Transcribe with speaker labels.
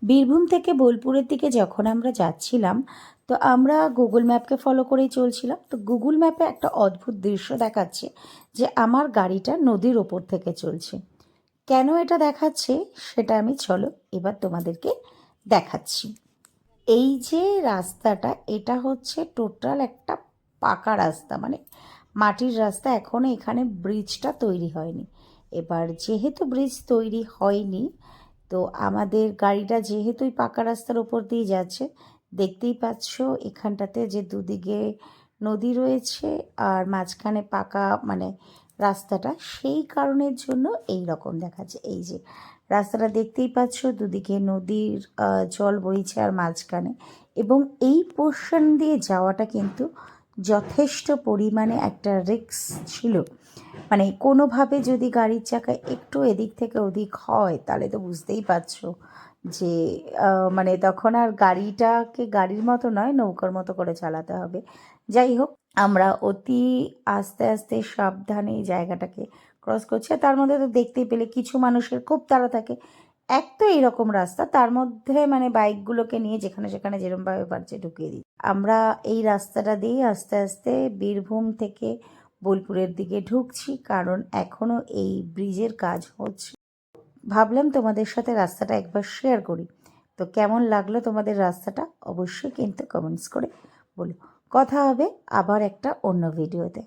Speaker 1: বীরভূম থেকে বোলপুরের দিকে যখন আমরা যাচ্ছিলাম, তো আমরা গুগল ম্যাপকে ফলো করেই চলছিলাম। তো গুগল ম্যাপে একটা অদ্ভুত দৃশ্য দেখাচ্ছে যে আমার গাড়িটা নদীর ওপর থেকে চলছে। কেন এটা দেখাচ্ছে সেটা আমি চলো এবার তোমাদেরকে দেখাচ্ছি। এই যে রাস্তাটা, এটা হচ্ছে টোটাল একটা পাকা রাস্তা, মানে মাটির রাস্তা। এখনো এখানে ব্রিজটা তৈরি হয়নি। এবার যেহেতু ব্রিজ তৈরি হয়নি, তো আমাদের গাড়িটা যেহেতুই পাকা রাস্তার ওপর দিয়ে যাচ্ছে, দেখতেই পাচ্ছ এখানটাতে যে দুদিকে নদী রয়েছে আর মাঝখানে পাকা মানে রাস্তাটা, সেই কারণের জন্য এই রকম দেখাচ্ছে। এই যে রাস্তাটা দেখতেই পাচ্ছ, দুদিকে নদীর জল বইছে আর মাঝখানে, এবং এই পোর্শন দিয়ে যাওয়াটা কিন্তু যথেষ্ট পরিমাণে একটা রিস্ক ছিল। মানে কোনোভাবে যদি গাড়ির চাকা একটু এদিক থেকে ওদিক হয়, তাহলে তো বুঝতেই পারছো যে মানে তখন আর গাড়িটাকে গাড়ির মতো নয়, নৌকার মতো করে চালাতে হবে। যাই হোক, আমরা অতি আস্তে আস্তে সাবধানে এই জায়গাটাকে ক্রস করছি। আর তার মধ্যে তো দেখতেই পেলে কিছু মানুষের খুব তাড়া থাকে। এক তো এইরকম রাস্তা, তার মধ্যে মানে বাইকগুলোকে নিয়ে যেখানে সেখানে যেরমভাবে পারছে ঢুকিয়ে দিই। আমরা এই রাস্তাটা দিয়ে আস্তে আস্তে বীরভূম থেকে বোলপুরের দিকে ঢুকছি, কারণ এখনও এই ব্রিজের কাজ হচ্ছে। ভাবলাম তোমাদের সাথে রাস্তাটা একবার শেয়ার করি। তো কেমন লাগলো তোমাদের রাস্তাটা অবশ্যই কিন্তু কমেন্টস করে বলো। কথা হবে আবার একটা অন্য ভিডিওতে।